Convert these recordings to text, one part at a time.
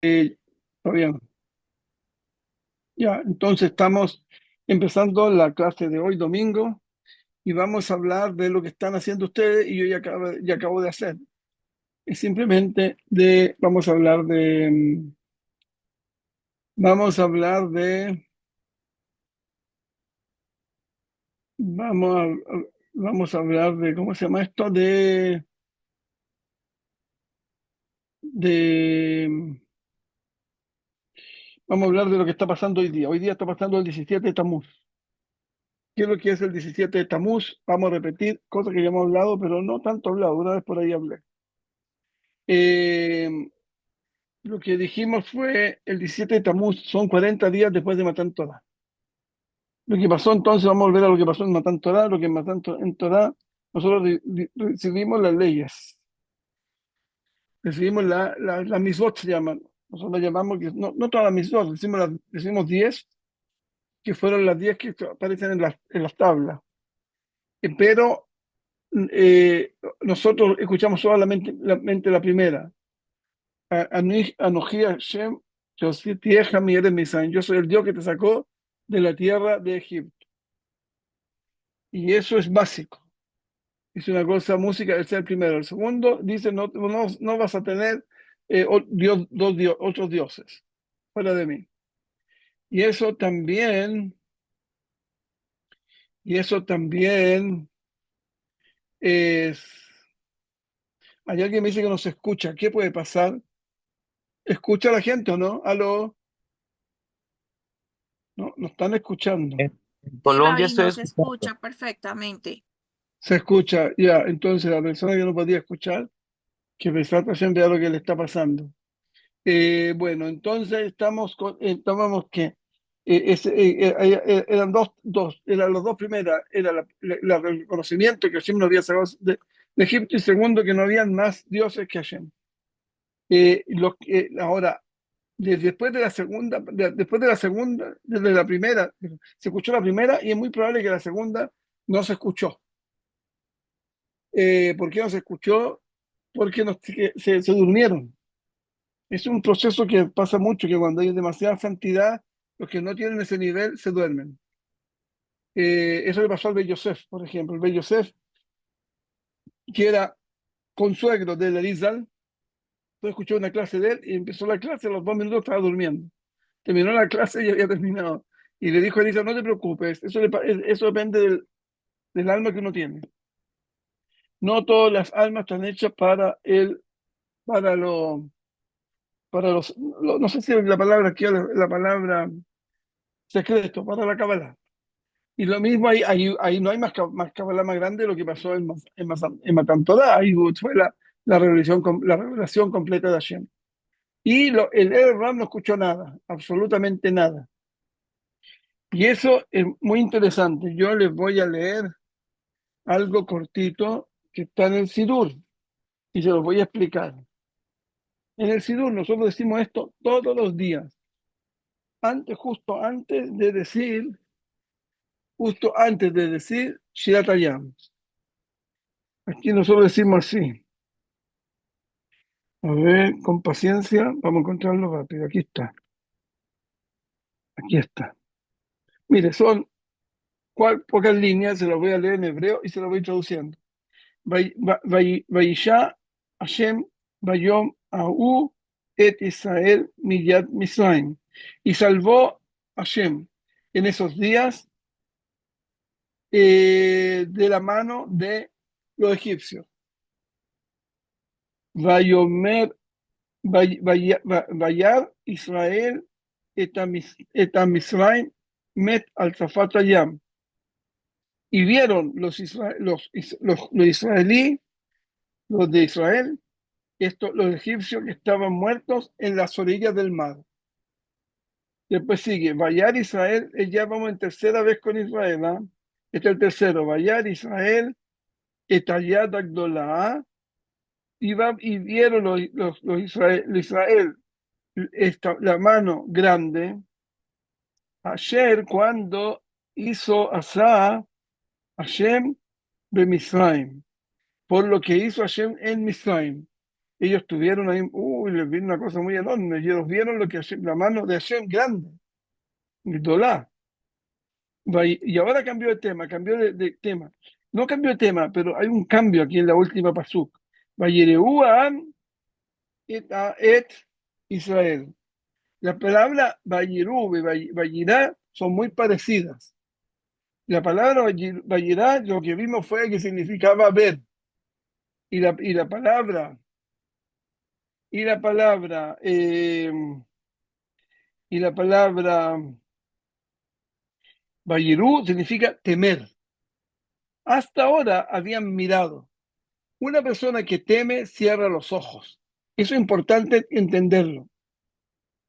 Está bien. Ya, entonces estamos empezando la clase de hoy, domingo, y vamos a hablar de lo que están haciendo ustedes y yo ya acabo de hacer. Es simplemente vamos a hablar de, vamos a, vamos a hablar de, ¿cómo se llama esto? De, vamos a hablar de lo que está pasando hoy día. Hoy día está pasando el 17 de Tamuz. ¿Qué es lo que es el 17 de Tamuz? Vamos a repetir cosas que ya hemos hablado, pero no tanto hablado, una vez por ahí hablé. Eh, Lo que dijimos fue el 17 de Tamuz, son 40 días después de Matan Torah. Lo que pasó entonces, vamos a volver a lo que pasó en Matan Torah, lo que en en Torah nosotros recibimos las leyes, recibimos las mitzvot se llaman, nosotros las llamamos, no todas las mitzvot, recibimos 10, que fueron las 10 que aparecen en las tablas. Pero nosotros escuchamos solamente la primera. Anoji Hashem, yo soy el Dios que te sacó de la tierra de Egipto. Y eso es básico. Es una cosa, música, el ser primero. El segundo dice, no vas a tener otros dioses fuera de mí. Y eso también, y eso también es... Hay alguien que me dice que no se escucha. ¿Qué puede pasar? ¿Escucha a la gente o no? ¿Aló? No, no están escuchando. En Sí, Colombia David, estoy nos escuchando. escucha perfectamente. Se escucha, ya. Entonces la persona que no podía escuchar, que Besat Hashem vea lo que le está pasando. Bueno, entonces estábamos que eran eran las dos primeras, era el reconocimiento que Hashem nos había sacado de Egipto y segundo que no habían más dioses que Hashem. Ahora, después de la segunda, después de la segunda, desde la primera, se escuchó la primera y es muy probable que la segunda no se escuchó. ¿Por qué no se escuchó? Porque que se durmieron. Es un proceso que pasa mucho, que cuando hay demasiada santidad, los que no tienen ese nivel se duermen. Eso le pasó al Bey Yosef, por ejemplo. El Bey Yosef, que era consuegro de Elizal, fue a escuchar una clase de él y empezó la clase, a los 2 minutos estaba durmiendo. Terminó la clase y había terminado. Y le dijo a Elizal, no te preocupes, eso depende del alma que uno tiene. No todas las almas están hechas para lo, no sé si la palabra aquí, la palabra secreto, para la Kabbalah. Y lo mismo ahí no hay más Kabbalah más grande de lo que pasó en Matan Torah. Ahí fue la revelación completa de Hashem. Y el Ram no escuchó nada, absolutamente nada. Y eso es muy interesante. Yo les voy a leer algo cortito que está en el Sidur y se los voy a explicar. En el Sidur nosotros decimos esto todos los días, justo antes de decir Shirat Hayam. Aquí nosotros decimos así. A ver, con paciencia, vamos a encontrarlo rápido. Aquí está, aquí está. Mire, son pocas líneas, se las voy a leer en hebreo y se las voy traduciendo. Vayisha Hashem Bayom Ahu et Israel Miyad Misraim. Y salvó Hashem en esos días de la mano de los egipcios. Vayomer Vayar Israel et a Misraim met al Zafat Hayam. Y vieron los israelíes, los de Israel, los egipcios que estaban muertos en las orillas del mar. Después sigue, Vayar Israel, ya vamos en tercera vez con Israel, ¿eh? Este es el tercero, Vayar Israel, Etayat Agdolah, y vieron Israel la mano grande, ayer cuando hizo Asa Hashem Bemisraim, por lo que hizo Hashem en Misraim. Ellos tuvieron ahí, y les vino una cosa muy enorme. Y ellos vieron lo que la mano de Hashem grande, Gdolá. Y ahora cambió de tema, de tema. No cambió de tema, pero hay un cambio aquí en la última pasuk. Vayireu Am et Israel. La palabra Vayirú y Vayirá son muy parecidas. La palabra Vayirá, lo que vimos fue que significaba ver. Y la palabra, y la palabra, y la palabra Vayirú significa temer. Hasta ahora habían mirado. Una persona que teme cierra los ojos. Eso es importante entenderlo.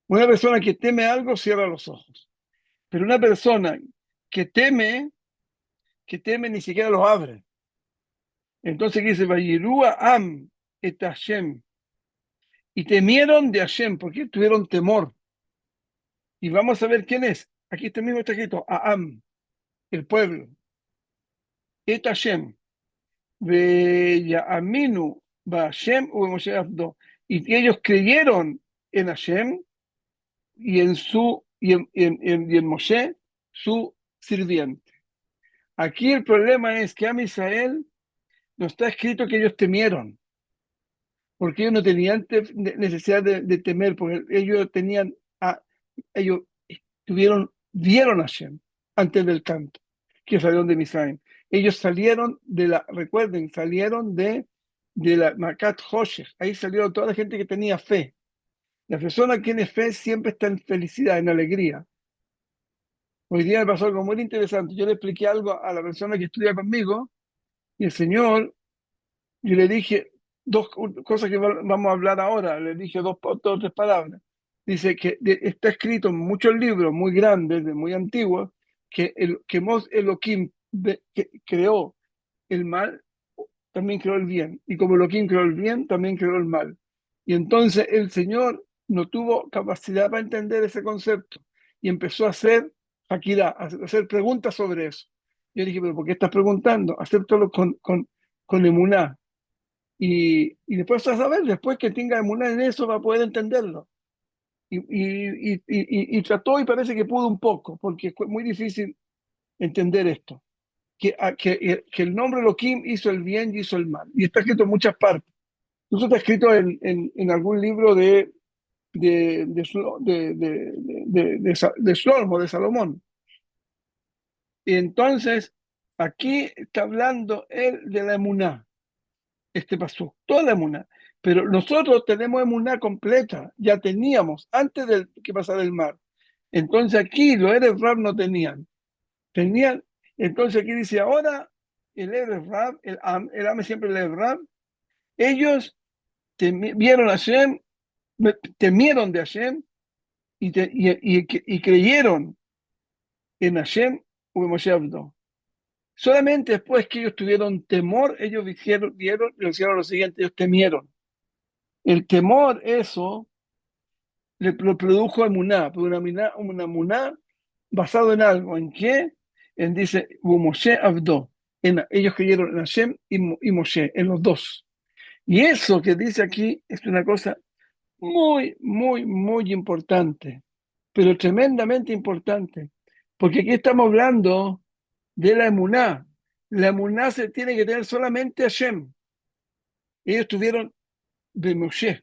Una persona que teme algo cierra los ojos. Pero una persona que teme, que teme ni siquiera los abre. Entonces dice, Vayirúa Am et Hashem. Y temieron de Hashem porque tuvieron temor. Y vamos a ver quién es. Aquí este mismo está escrito, Am, el pueblo. Et Hashem. Aminu Hashem u Moshe Abdo. Y ellos creyeron en Hashem y en Moshe, su sirviente. Aquí el problema es que a Israel no está escrito que ellos temieron, porque ellos no tenían necesidad de temer, porque ellos tenían, ellos vieron a Hashem antes del canto, que salieron de Misraim. Ellos salieron recuerden, salieron de la Makat Hoshech, ahí salieron toda la gente que tenía fe. La persona que tiene fe siempre está en felicidad, en alegría. Hoy día me pasó algo muy interesante. Yo le expliqué algo a la persona que estudia conmigo y el señor, yo le dije dos cosas que vamos a hablar ahora. Le dije dos o tres palabras. Dice que está escrito en muchos libros muy grandes, muy antiguos, que Mos Elohim que creó el mal, también creó el bien. Y como Elohim creó el bien, también creó el mal. Y entonces el Señor no tuvo capacidad para entender ese concepto y empezó a hacer Hakirá, a hacer preguntas sobre eso. Yo dije, pero ¿por qué estás preguntando? Acéptalo con emuná. Y después vas a ver, después que tenga emuná en eso va a poder entenderlo. Y trató y parece que pudo un poco, porque fue muy difícil entender esto. Que el nombre Elohim hizo el bien y hizo el mal. Y está escrito en muchas partes. Eso está escrito en algún libro de Shlomo, de Salomón. Y entonces, aquí está hablando él de la emuná. Este pasó, toda la emuná. Pero nosotros tenemos emuná completa, ya teníamos, antes de que pasara el mar. Entonces aquí los Erev Rab no tenían, entonces aquí dice ahora, el Erev Rab, el Am siempre el Erev Rab, ellos vieron a Hashem, temieron de Hashem y creyeron en Hashem o en Moshe Abdo. Solamente después que ellos tuvieron temor, ellos vieron y hicieron lo siguiente, ellos temieron. El temor, eso, lo produjo emuná, pero una emuná basado en algo. ¿En qué? Dice, Moshe Abdo. Ellos creyeron en Hashem y Moshe, en los dos. Y eso que dice aquí es una cosa muy, muy, muy importante, pero tremendamente importante, porque aquí estamos hablando de la emuná. La emuná se tiene que tener solamente Hashem. Ellos tuvieron de Moshe.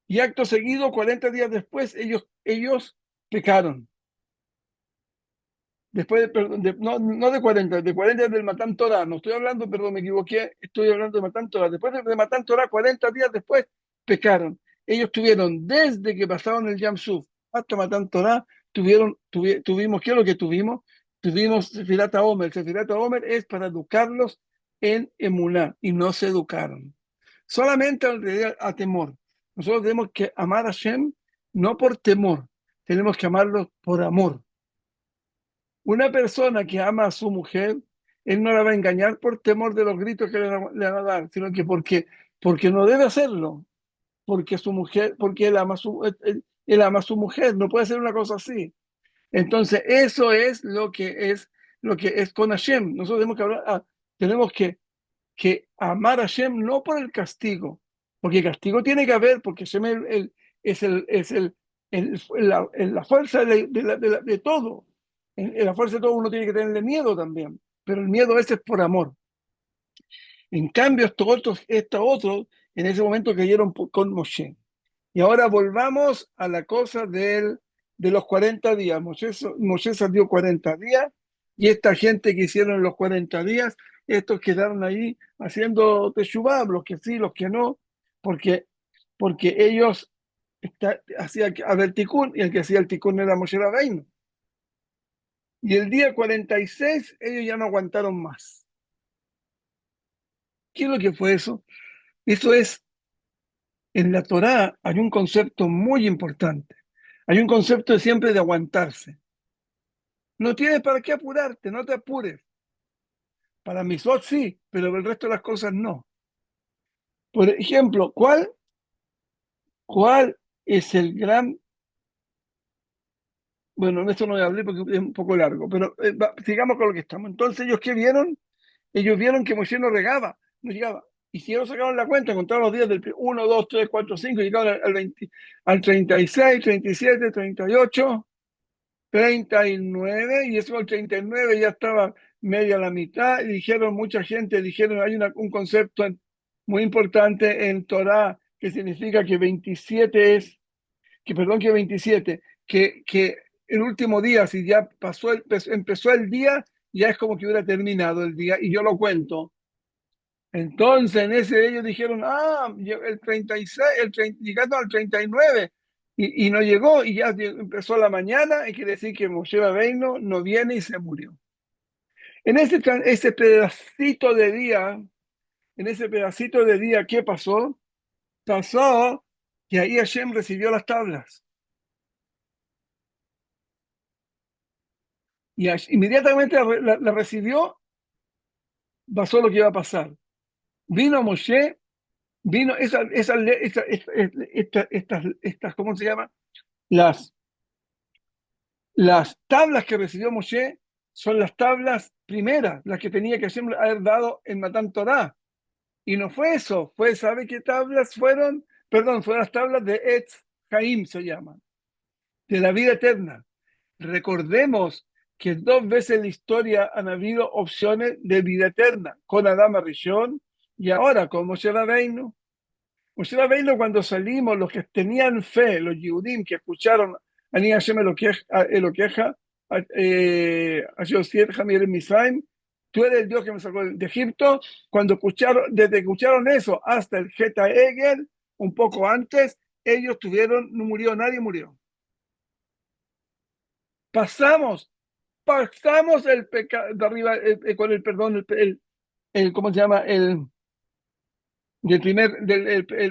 Y acto seguido, 40 días después, ellos pecaron. Después no de 40, de 40 del Matán Torah. No estoy hablando, perdón, me equivoqué, estoy hablando de Matán Torah. Después de Matán Torah, 40 días después, pecaron. Ellos tuvieron, desde que pasaron el Yam Suf hasta Matán Torah, tuvimos, ¿qué es lo que tuvimos? Tuvimos Sefirat HaOmer. Sefirat HaOmer es para educarlos en Emuná, y no se educaron. Solamente a temor. Nosotros tenemos que amar a Hashem no por temor, tenemos que amarlo por amor. Una persona que ama a su mujer, él no la va a engañar por temor de los gritos que le van a dar, sino que porque no debe hacerlo, porque su mujer, porque él ama a su mujer, no puede hacer una cosa así. Entonces, eso es lo que es con Hashem. Nosotros tenemos que amar a Hashem no por el castigo, porque castigo tiene que haber, porque es la fuerza de todo. En la fuerza de todo uno tiene que tenerle miedo también, pero el miedo ese es por amor. En cambio, estos otros en ese momento cayeron con Moshe. Y ahora volvamos a la cosa de los 40 días. Moshe salió 40 días y esta gente que hicieron los 40 días, estos quedaron ahí haciendo teshuvá, los que sí, los que no, porque, porque ellos hacían a ver tikkun y el que hacía el tikkun era Moshe Rabbeinu. Y el día 46 ellos ya no aguantaron más. ¿Qué es lo que fue eso? Eso es, en la Torá hay un concepto muy importante. Hay un concepto siempre de aguantarse. No tienes para qué apurarte, no te apures. Para Misot sí, pero el resto de las cosas no. Por ejemplo, ¿cuál es el gran... Bueno, de esto no voy a hablar porque es un poco largo, pero sigamos con lo que estamos. Entonces, ¿ellos qué vieron? Ellos vieron que Moisés no regaba, no llegaba. Y si ellos sacaron la cuenta, contaron los días del 1, 2, 3, 4, 5, llegaron al 20, al 36, 37, 38, 39, y eso el 39 ya estaba media a la mitad, y dijeron, mucha gente dijeron, hay un concepto muy importante en Torah que significa que 27 es, que 27, que el último día, si ya empezó el día, ya es como que hubiera terminado el día, y yo lo cuento. Entonces, en ese ellos dijeron, el 36, llegando al 39, y no llegó, y ya empezó la mañana, y quiere decir que Moshe Rabbeinu no viene y se murió. En ese pedacito de día, ¿qué pasó? Pasó que ahí Hashem recibió las tablas. Y inmediatamente la recibió, pasó lo que iba a pasar. Vino Moshe, vino estas, ¿cómo se llama? Las Las tablas que recibió Moshe son las tablas primeras, las que tenía que siempre haber dado en Matán Torah. Y no fue eso, ¿sabe qué tablas fueron? Perdón, fueron las tablas de Etz Haim, se llaman, de la vida eterna. Recordemos que 2 veces en la historia han habido opciones de vida eterna, con Adán Rishon y ahora con Moshe Rabbeinu. Moshe Rabbeinu, cuando salimos, los que tenían fe, los Yehudim que escucharon Ani Hashem Elokeja, Asher Hamir Misraim, tú eres el Dios que me sacó de Egipto. Desde que escucharon eso hasta el Geta Egel, un poco antes, ellos no murió, nadie murió. Pasamos el pecado de arriba, con el perdón, ¿cómo se llama? El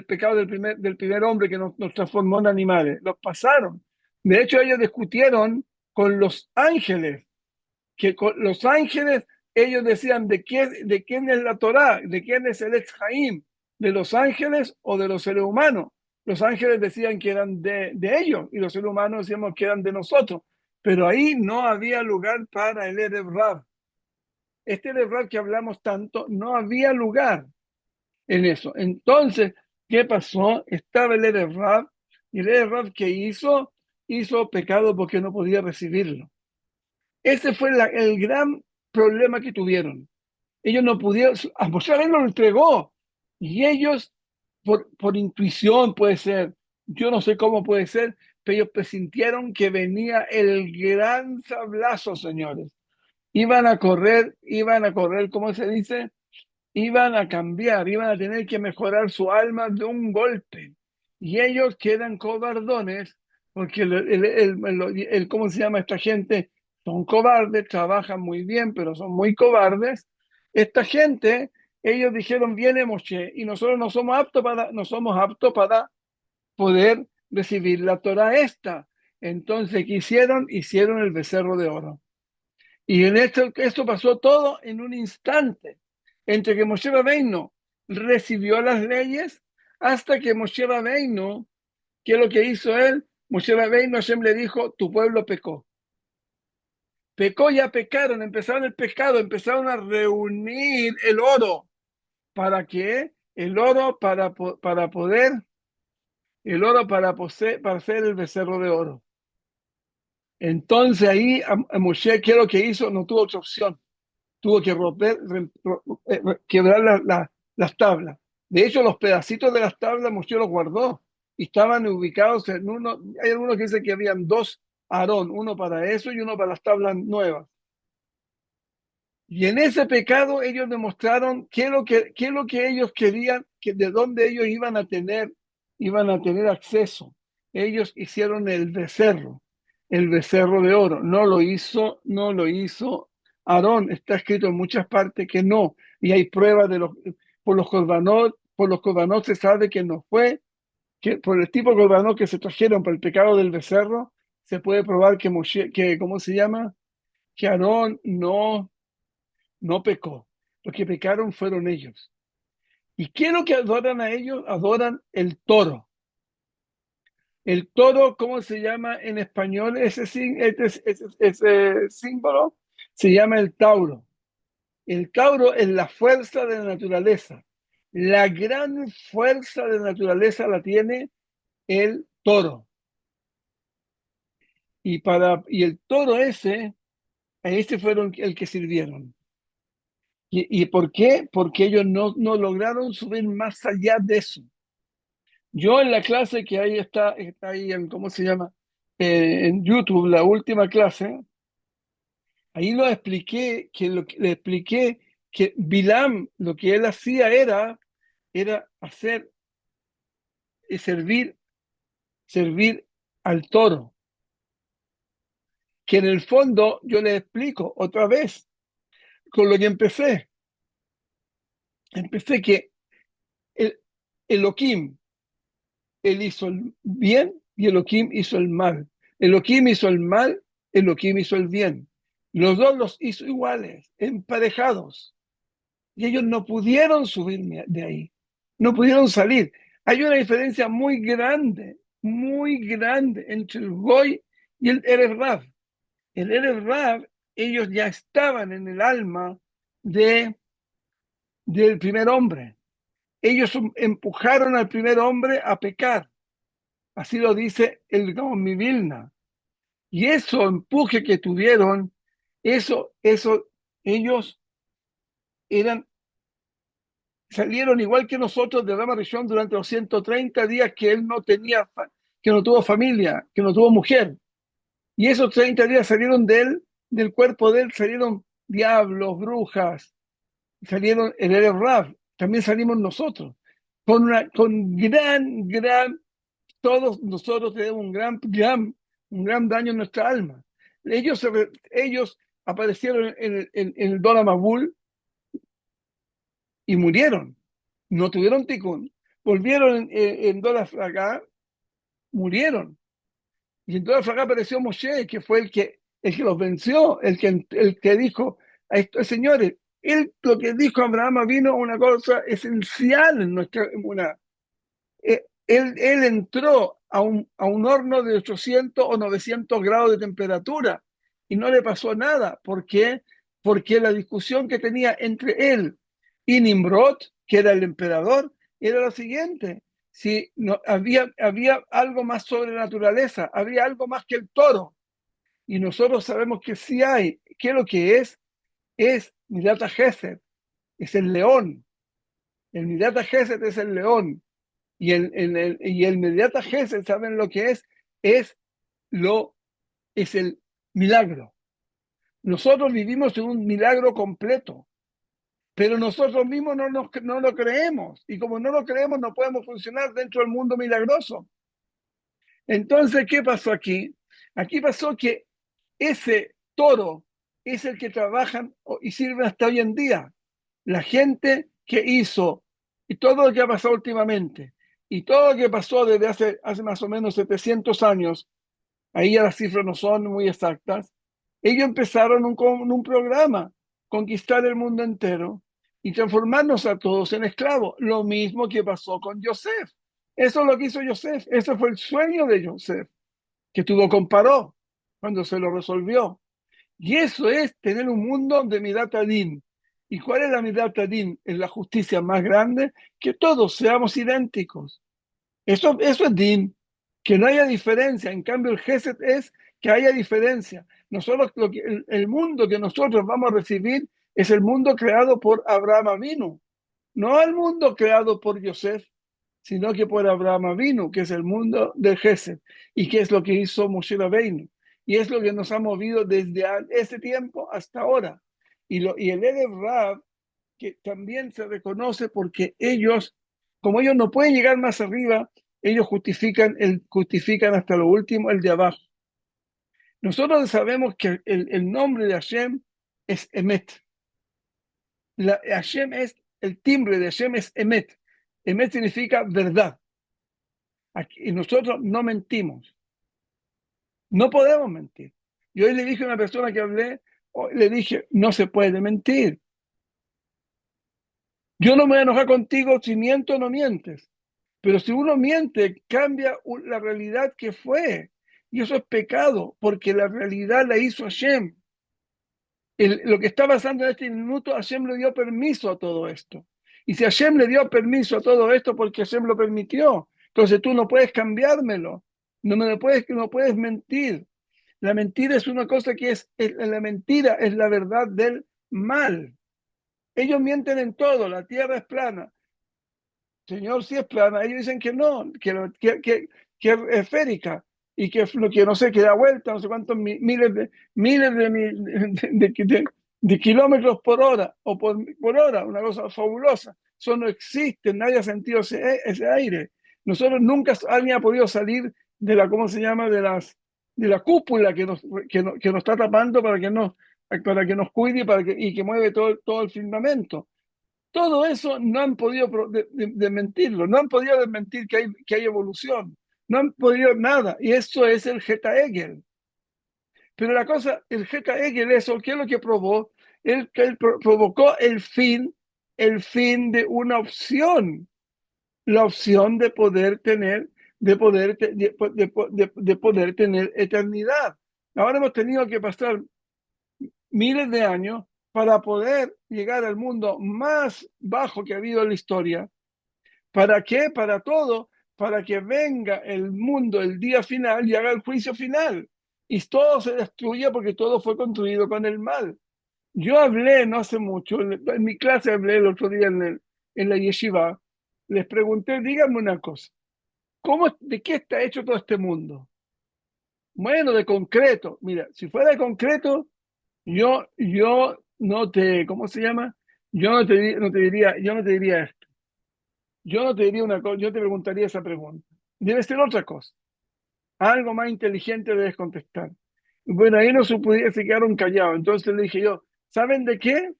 pecado del primer hombre que nos transformó en animales. Los pasaron. De hecho, ellos discutieron con los ángeles, que con los ángeles ellos decían de quién es la Torá, de quién es el Etz Haim, de los ángeles o de los seres humanos. Los ángeles decían que eran de ellos y los seres humanos decíamos que eran de nosotros. Pero ahí no había lugar para el Erev Rav. Este Erev Rav que hablamos tanto, no había lugar en eso. Entonces, ¿qué pasó? Estaba el Erev Rav, y el Erev Rav que hizo pecado porque no podía recibirlo. Ese fue el gran problema que tuvieron. Ellos no pudieron, a Moshe lo entregó, y ellos, por intuición puede ser, yo no sé cómo puede ser, pero ellos presintieron que venía el gran sablazo, señores. Iban a correr, ¿cómo se dice? Iban a cambiar, iban a tener que mejorar su alma de un golpe. Y ellos quedan cobardones porque ¿cómo se llama esta gente? Son cobardes, trabajan muy bien, pero son muy cobardes. Esta gente, ellos dijeron, viene Moshe, y nosotros no somos aptos para poder recibir la Torah esta. Entonces, ¿qué hicieron? Hicieron el becerro de oro. Y esto pasó todo en un instante, entre que Moshe Rabbeinu recibió las leyes hasta que Moshe Rabbeinu, ¿qué es lo que hizo él? Moshe Rabbeinu, Hashem le dijo, tu pueblo pecó. Pecó, ya pecaron, empezaron el pecado, empezaron a reunir el oro. ¿Para qué? el oro para poder, el oro para hacer el becerro de oro. Entonces ahí a Moshe, ¿qué es lo que hizo? No tuvo otra opción. Tuvo que quebrar las tablas. De hecho, los pedacitos de las tablas Moshe los guardó y estaban ubicados en uno. Hay algunos que dicen que habían dos Aarón, uno para eso y uno para las tablas nuevas. Y en ese pecado ellos demostraron qué es lo que ellos querían, de dónde ellos iban a tener acceso. Ellos hicieron el becerro de oro. No lo hizo Aarón. Está escrito en muchas partes que no. Y hay pruebas por los corbanot se sabe que no fue, que por el tipo de corbanot que se trajeron por el pecado del becerro, se puede probar ¿cómo se llama? Que Aarón no pecó. Los que pecaron fueron ellos. ¿Y qué es lo que adoran a ellos? Adoran el toro. El toro, ¿cómo se llama en español? Ese símbolo se llama el tauro. El tauro es la fuerza de la naturaleza. La gran fuerza de la naturaleza la tiene el toro. Y el toro a ese fueron el que sirvieron. ¿Y por qué? Porque ellos no lograron subir más allá de eso. Yo en la clase que ahí está ahí en, ¿cómo se llama? En YouTube, la última clase, ahí le expliqué que Bilam, lo que él hacía era hacer y servir al toro. Que en el fondo yo le explico otra vez con lo que empecé. Empecé que el Elohim, él hizo el bien y Elohim hizo el mal. Elohim hizo el mal, Elohim hizo el bien. Los dos los hizo iguales, emparejados. Y ellos no pudieron subir de ahí. No pudieron salir. Hay una diferencia muy grande entre el Goy y el Erev Rav. El Erev Rav, ellos ya estaban en el alma del primer hombre. Ellos empujaron al primer hombre a pecar. Así lo dice el Gaon Vilna. Y eso empuje que tuvieron, ellos eran, salieron igual que nosotros de Rama Rishon durante los 130 días que él que no tuvo familia, que no tuvo mujer. Y esos 30 días salieron de él, del cuerpo de él, salieron diablos, brujas, salieron el Erev Rav, también salimos nosotros, con gran todos nosotros tenemos un gran daño en nuestra alma. Ellos aparecieron en el Dora Mabul y murieron. No tuvieron ticún. Volvieron en Dora Flagá, murieron. Y en Dora Flagá apareció Moshe, que fue el que los venció, el que dijo a estos señores. Él lo que dijo Abraham vino una cosa esencial en nuestra una él entró a un horno de 800 o 900 grados de temperatura y no le pasó nada. ¿Por qué? Porque la discusión que tenía entre él y Nimrod, que era el emperador, era lo siguiente. Si no, había algo más sobre la naturaleza, había algo más que el toro. Y nosotros sabemos que sí hay. ¿Qué es lo que es? Es Midata Gesed, es el león. El Midata Gesed es el león. Y el Mediata Gesed, ¿saben lo que es? Es, es el milagro. Nosotros vivimos en un milagro completo, pero nosotros mismos no lo creemos. Y como no lo creemos, no podemos funcionar dentro del mundo milagroso. Entonces, ¿qué pasó aquí? Aquí pasó que ese toro es el que trabajan y sirven hasta hoy en día. La gente que hizo y todo lo que ha pasado últimamente y todo lo que pasó desde hace más o menos 700 años, ahí ya las cifras no son muy exactas, ellos empezaron un programa, conquistar el mundo entero y transformarnos a todos en esclavos. Lo mismo que pasó con Yosef. Eso es lo que hizo Yosef. Ese fue el sueño de Yosef, que tuvo con Paró cuando se lo resolvió. Y eso es tener un mundo de Midat Adin. ¿Y cuál es la Midat Adin? Es la justicia más grande, que todos seamos idénticos. Eso es din, que no haya diferencia. En cambio, el Gesed es que haya diferencia. Nosotros, el mundo que nosotros vamos a recibir es el mundo creado por Abraham Avinu, no el mundo creado por Yosef, sino que por Abraham Avinu, que es el mundo del Gesed, y que es lo que hizo Moshe Rabbeinu. Y es lo que nos ha movido desde ese tiempo hasta ahora. Y el Erev Rav, que también se reconoce porque ellos, como ellos no pueden llegar más arriba, ellos justifican hasta lo último el de abajo. Nosotros sabemos que el nombre de Hashem es Emet. Hashem es, el timbre de Hashem es Emet. Emet significa verdad. Y nosotros no mentimos. No podemos mentir. Y hoy le dije a una persona que hablé, le dije, no se puede mentir. Yo no me voy a enojar contigo si miento o no mientes. Pero si uno miente, cambia la realidad que fue. Y eso es pecado, porque la realidad la hizo Hashem. Lo que está pasando en este minuto, Hashem le dio permiso a todo esto. Y si Hashem le dio permiso a todo esto, porque Hashem lo permitió, entonces tú no puedes cambiármelo. No puedes mentir. La mentira es una cosa que la mentira es la verdad del mal. Ellos mienten en todo, la tierra es plana. Señor, si es plana, ellos dicen que no, que es esférica y que no sé, que da vuelta, no sé cuántos miles de kilómetros por hora o por hora, una cosa fabulosa. Eso no existe, nadie ha sentido ese aire. Nosotros nunca alguien ha podido salir de la, ¿cómo se llama? De la cúpula que nos está tapando para que nos cuide y que mueve todo el firmamento. Todo eso no han podido desmentirlo, no han podido desmentir que hay evolución, no han podido nada, y eso es el Zeta Hegel. Pero la cosa, el Zeta Hegel, eso, ¿qué es lo que probó? Él provocó el fin de una opción, la opción de poder tener, de poder tener eternidad. Ahora hemos tenido que pasar miles de años para poder llegar al mundo más bajo que ha habido en la historia. ¿Para qué? Para todo, para que venga el mundo el día final y haga el juicio final. Y todo se destruya porque todo fue construido con el mal. Yo hablé no hace mucho, en mi clase hablé el otro día en la yeshiva, les pregunté, díganme una cosa, ¿de qué está hecho todo este mundo? Bueno, de concreto. Mira, si fuera de concreto, yo no te, ¿cómo se llama? Yo no te diría esto. Yo no te diría una cosa, yo te preguntaría esa pregunta. Debe ser otra cosa. Algo más inteligente debes contestar. Bueno, ahí no se quedaron callados. Entonces le dije yo, ¿saben de qué?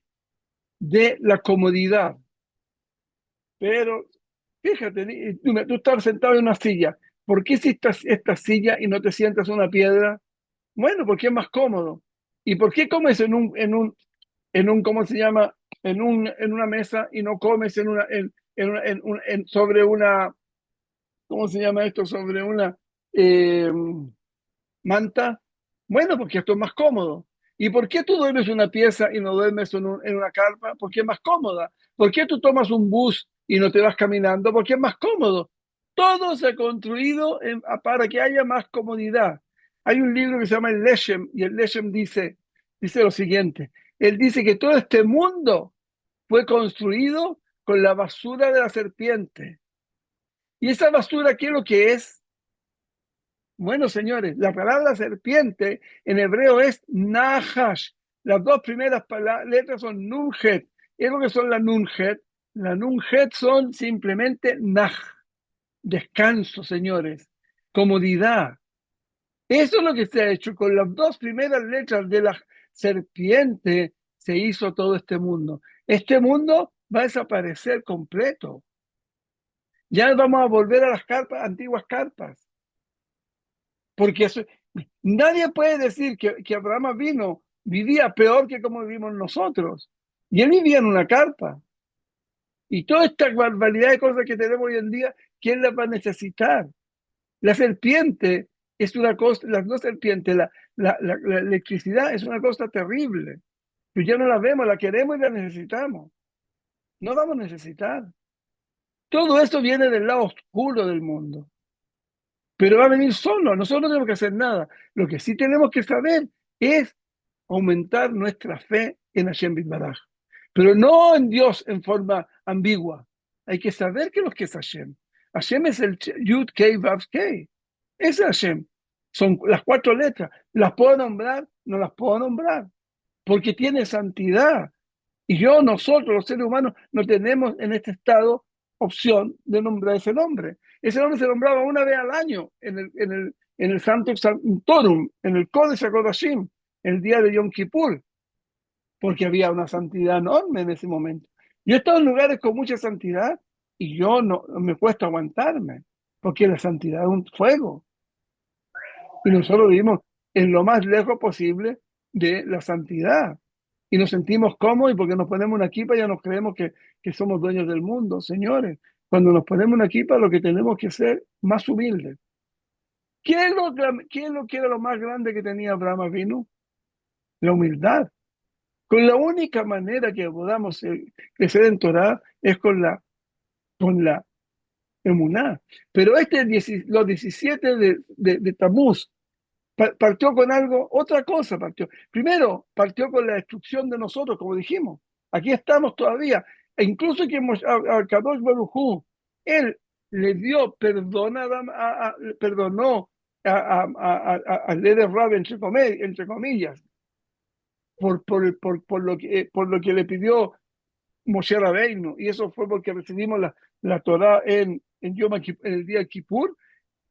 De la comodidad. Pero fíjate, tú estás sentado en una silla. ¿Por qué si esta silla y no te sientas en una piedra? Bueno, porque es más cómodo. ¿Y por qué comes ¿cómo se llama? En una mesa y no comes sobre una, ¿cómo se llama esto? Sobre una eh, manta. Bueno, porque esto es más cómodo. ¿Y por qué tú duermes en una pieza y no duermes en una carpa? Porque es más cómoda. ¿Por qué tú tomas un bus y no te vas caminando? Porque es más cómodo. Todo se ha construido para que haya más comodidad. Hay un libro que se llama El Leshem, y el Leshem dice lo siguiente. Él dice que todo este mundo fue construido con la basura de la serpiente. ¿Y esa basura qué es lo que es? Bueno, señores, la palabra serpiente en hebreo es nahash. Las dos primeras letras son nunhet. ¿Es lo que son la nunhet? La nunhet son simplemente nah, descanso, señores, comodidad. Eso es lo que se ha hecho. Con las dos primeras letras de la serpiente se hizo todo este mundo. Este mundo va a desaparecer completo. Ya vamos a volver a las antiguas carpas. Porque nadie puede decir que Abraham vivía peor que como vivimos nosotros. Y él vivía en una carpa. Y toda esta barbaridad de cosas que tenemos hoy en día, ¿quién las va a necesitar? La serpiente es una cosa, las dos serpientes, la electricidad es una cosa terrible. pero ya no la vemos, la queremos y la necesitamos. No vamos a necesitar. Todo esto viene del lado oscuro del mundo, pero va a venir solo. Nosotros no tenemos que hacer nada. Lo que sí tenemos que saber es aumentar nuestra fe en Hashem Baraj, pero no en Dios en forma ambigua. Hay que saber que lo que es Hashem. Hashem es el Yud Kei Vav Kei. Ese es Hashem. Son las 4 letras. ¿Las puedo nombrar? No las puedo nombrar, porque tiene santidad. Y nosotros, los seres humanos, no tenemos en este estado opción de nombrar ese nombre. Ese nombre se nombraba una vez al año en el Santo Sanctorum, en el Kodesh HaKodashim, el día de Yom Kippur, porque había una santidad enorme en ese momento. Yo he estado en lugares con mucha santidad y yo no me cuesta aguantarme, porque la santidad es un fuego. Y nosotros vivimos en lo más lejos posible de la santidad. Y nos sentimos cómodos y porque nos ponemos una kipa ya nos creemos que somos dueños del mundo. Señores, cuando nos ponemos una kipa lo que tenemos que ser más humildes. ¿Qué es lo que era lo más grande que tenía Abraham Avinu? La humildad. Con la única manera que podamos crecer en Torah es con la emuná. Pero los 17 de Tamuz partió con algo, otra cosa partió. Primero, partió con la destrucción de nosotros, como dijimos. Aquí estamos todavía. E incluso que a Kadosh Baruj Hu, él le dio perdón perdonó a Leder Rab, entre comillas, por lo que le pidió Moshe Rabbeinu. Y eso fue porque recibimos la Torah en el día de Kippur.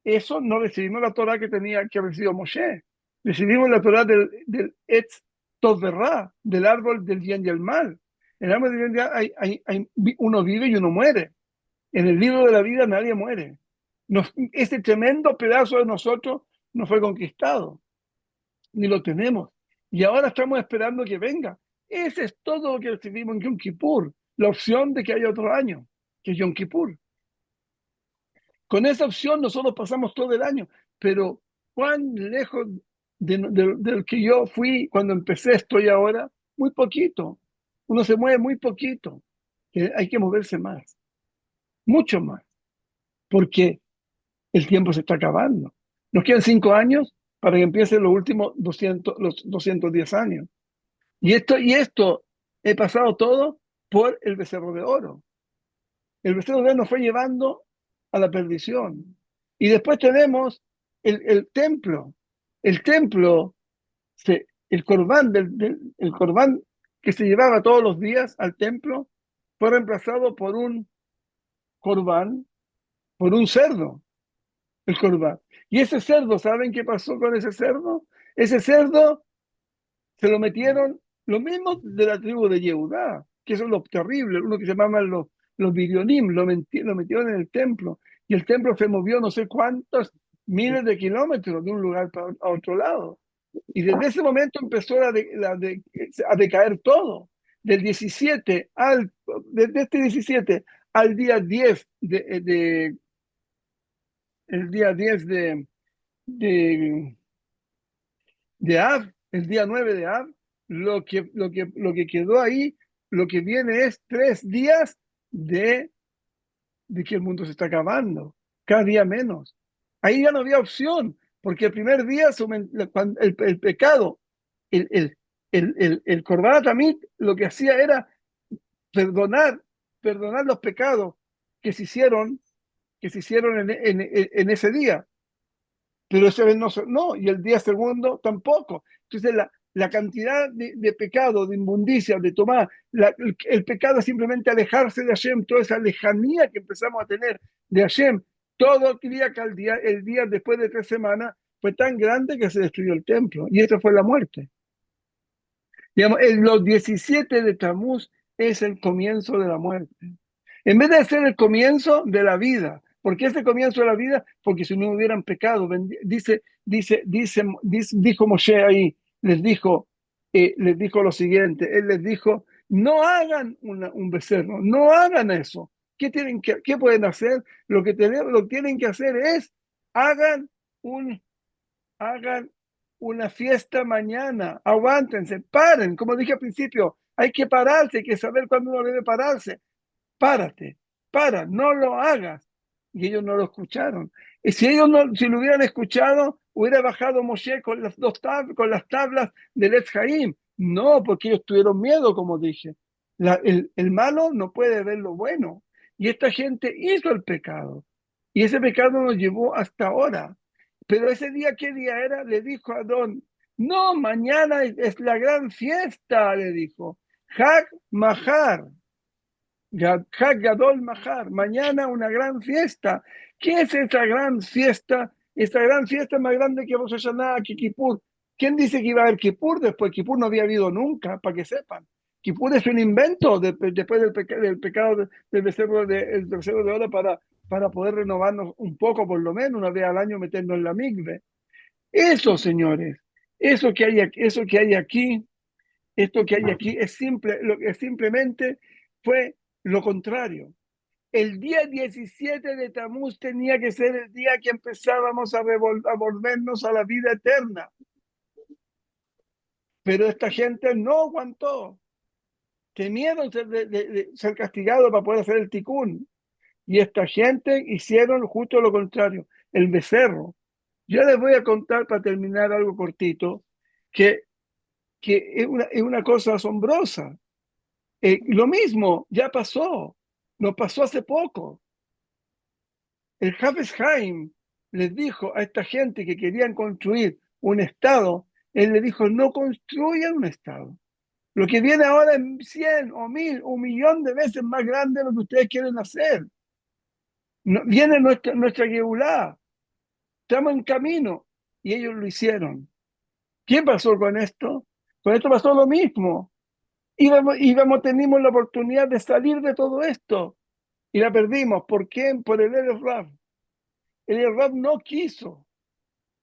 Eso no recibimos la Torah que recibió Moshe. Recibimos la Torah del Etz Tov Verá, del árbol del bien y el mal. En el árbol del bien y el mal uno vive y uno muere. En el libro de la vida nadie muere. Ese tremendo pedazo de nosotros no fue conquistado, ni lo tenemos. Y ahora estamos esperando que venga. Ese es todo lo que recibimos en Yom Kippur. La opción de que haya otro año, que es Yom Kippur. Con esa opción nosotros pasamos todo el año, pero cuán lejos del que yo fui cuando empecé estoy ahora, muy poquito. Uno se mueve muy poquito. Hay que moverse más, mucho más, porque el tiempo se está acabando. Nos quedan 5 años para que empiecen los 210 años. Y esto he pasado todo por el becerro de oro. El becerro de oro nos fue llevando a la perdición. Y después tenemos el templo. El templo, el corbán, el corbán que se llevaba todos los días al templo, fue reemplazado por un corbán, por un cerdo, el corbán. Y ese cerdo, ¿saben qué pasó con ese cerdo? Ese cerdo se lo metieron los mismos de la tribu de Yehudá, que eso es lo terrible, uno que se llaman los Birionim, lo metieron en el templo, y el templo se movió no sé cuántos miles de kilómetros de un lugar a otro lado. Y desde ese momento empezó a decaer todo. Desde este 17 al día 10 el día 10 de Av, el día 9 de Av, lo que quedó ahí, lo que viene es 3 días de que el mundo se está acabando, cada día menos. Ahí ya no había opción, porque el primer día el pecado, el Corban Tamid lo que hacía era perdonar, perdonar los pecados que se hicieron en ese día, pero esa vez no, y el día segundo tampoco. Entonces la cantidad de pecado, de inmundicia, de tomar, el pecado es simplemente alejarse de Hashem, toda esa lejanía que empezamos a tener de Hashem, todo el día después de 3 semanas fue tan grande que se destruyó el templo, y esa fue la muerte. Digamos, los 17 de Tamuz es el comienzo de la muerte. En vez de ser el comienzo de la vida. ¿Por qué es el comienzo de la vida? Porque si no hubieran pecado, dijo Moshe ahí, les dijo lo siguiente, él les dijo, no hagan un becerro, no hagan eso. ¿Qué pueden hacer? Lo que tienen que hacer es hagan un una fiesta mañana. Aguántense, paren. Como dije al principio, hay que pararse, hay que saber cuándo uno debe pararse. Párate, no lo hagas. Y ellos no lo escucharon. Y si ellos no, si lo hubieran escuchado, hubiera bajado Moshe con con las tablas del Etz Haim. No, porque ellos tuvieron miedo, como dije. El malo no puede ver lo bueno. Y esta gente hizo el pecado. Y ese pecado nos llevó hasta ahora. Pero ese día, ¿qué día era? Le dijo a Adón, no, mañana es la gran fiesta, le dijo. Hag Mahar. Hag Gadol Mahar, mañana una gran fiesta. ¿Qué es esta gran fiesta? Esta gran fiesta es más grande que Rosh Hashanah, que Kippur. ¿Quién dice que iba a haber Kippur después? Kippur no había habido nunca, para que sepan. Kippur es un invento después del pecado del becerro de oro para poder renovarnos un poco, por lo menos una vez al año, meternos en la migbe. Eso, señores, eso que hay aquí, esto que hay aquí es simple, lo que simplemente fue lo contrario. El día 17 de Tamuz tenía que ser el día que empezábamos a volvernos a la vida eterna. Pero esta gente no aguantó. Temieron de ser castigados para poder hacer el ticún. Y esta gente hicieron justo lo contrario, el becerro. Yo les voy a contar para terminar algo cortito, que, que es una cosa asombrosa. Lo mismo ya pasó, nos pasó hace poco. El Hafez Haim les dijo a esta gente que querían construir un Estado, él le dijo, no construyan un Estado. Lo que viene ahora es 100 o 1000 o 1.000.000 de veces más grande de lo que ustedes quieren hacer. No, viene nuestra Geulá, estamos en camino, y ellos lo hicieron. ¿Qué pasó con esto? Con esto pasó lo mismo. Teníamos la oportunidad de salir de todo esto y la perdimos. ¿Por qué? Por el Erev Rav. El Erev Rav no quiso.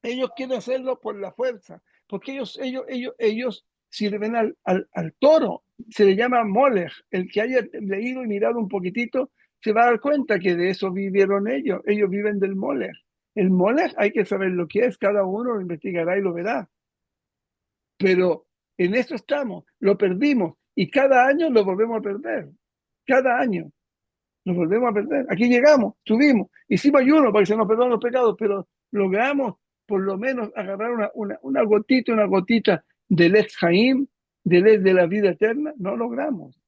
Ellos quieren hacerlo por la fuerza, porque ellos sirven al toro. Se le llama Molech. El que haya leído y mirado un poquitito se va a dar cuenta que de eso vivieron ellos. Ellos viven del Molech. El Molech hay que saber lo que es, cada uno lo investigará y lo verá. Pero en eso estamos, lo perdimos y cada año lo volvemos a perder. Cada año nos volvemos a perder. Aquí llegamos, subimos, hicimos ayuno para que se nos perdonen los pecados, pero logramos por lo menos agarrar una gotita del Etz Haim, de la vida eterna. No logramos.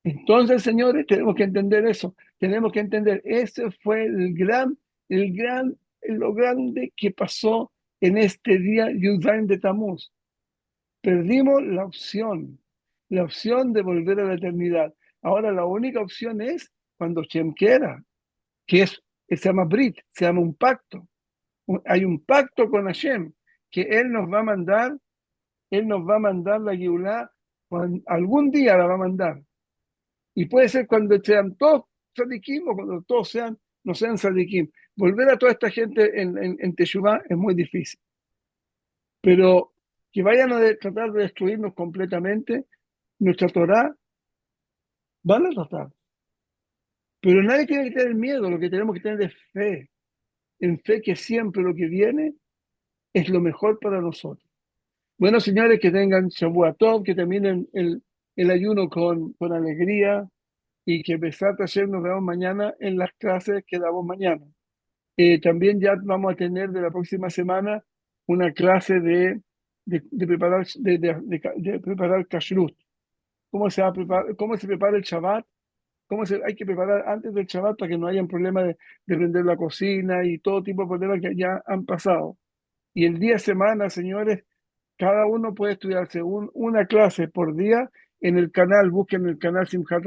Entonces, señores, tenemos que entender eso. Tenemos que entender, ese fue lo grande que pasó en este día Yudzain de Tamuz. Perdimos la opción de volver a la eternidad. Ahora la única opción es cuando Shem quiera, que se llama Brit, se llama un pacto. Hay un pacto con Hashem, que Él nos va a mandar la Geulá, algún día la va a mandar. Y puede ser cuando sean todos sadikim o cuando todos no sean sadikim. Volver a toda esta gente en Teshuvá es muy difícil. Pero que vayan a tratar de destruirnos completamente, nuestra Torá van a tratar. Pero nadie tiene que tener miedo, lo que tenemos que tener es fe. En fe que siempre lo que viene es lo mejor para nosotros. Bueno, señores, que tengan Shavua Tov, que terminen el ayuno con alegría y que Besat Hashem nos vemos mañana en las clases que damos mañana. También ya vamos a tener de la próxima semana una clase de preparar kashrut. Cómo se prepara el Shabbat, hay que preparar antes del Shabbat para que no hayan problemas de prender la cocina y todo tipo de problemas que ya han pasado. Y el día semana, señores, cada uno puede estudiarse una clase por día en el canal, busquen el canal Simchat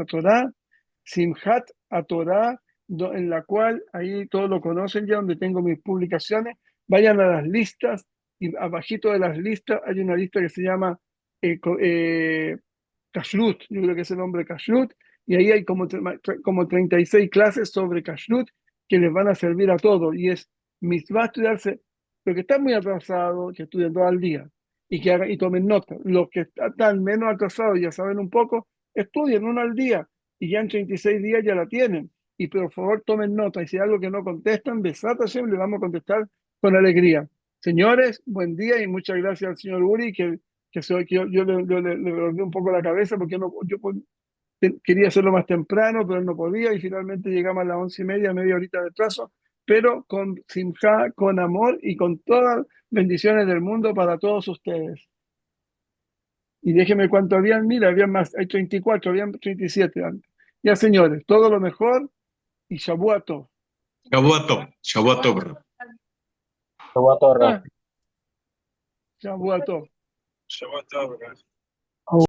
a Torah, en la cual ahí todos lo conocen ya, donde tengo mis publicaciones. Vayan a las listas y abajito de las listas hay una lista que se llama Kashrut, yo creo que es el nombre Kashrut, y ahí hay como 36 clases sobre Kashrut que les van a servir a todos. Y es va a estudiarse, los que están muy atrasados, que estudien todo el día y tomen nota. Los que están menos atrasados y ya saben un poco, estudien uno al día y ya en 36 días ya la tienen. Y por favor tomen nota. Y si hay algo que no contestan, Besat Hashem, le vamos a contestar con alegría. Señores, buen día y muchas gracias al señor Uri, que yo le volví un poco la cabeza porque quería hacerlo más temprano, pero no podía y finalmente llegamos a las 11:30, media horita de plazo, pero con simja, con amor y con todas las bendiciones del mundo para todos ustedes. Y déjeme cuánto habían, mira, habían más, hay 34, habían 37 antes. Ya señores, todo lo mejor y Shabuato. Shabuato, bro. Todo, Ah, Shabuato. Shabuato, bro.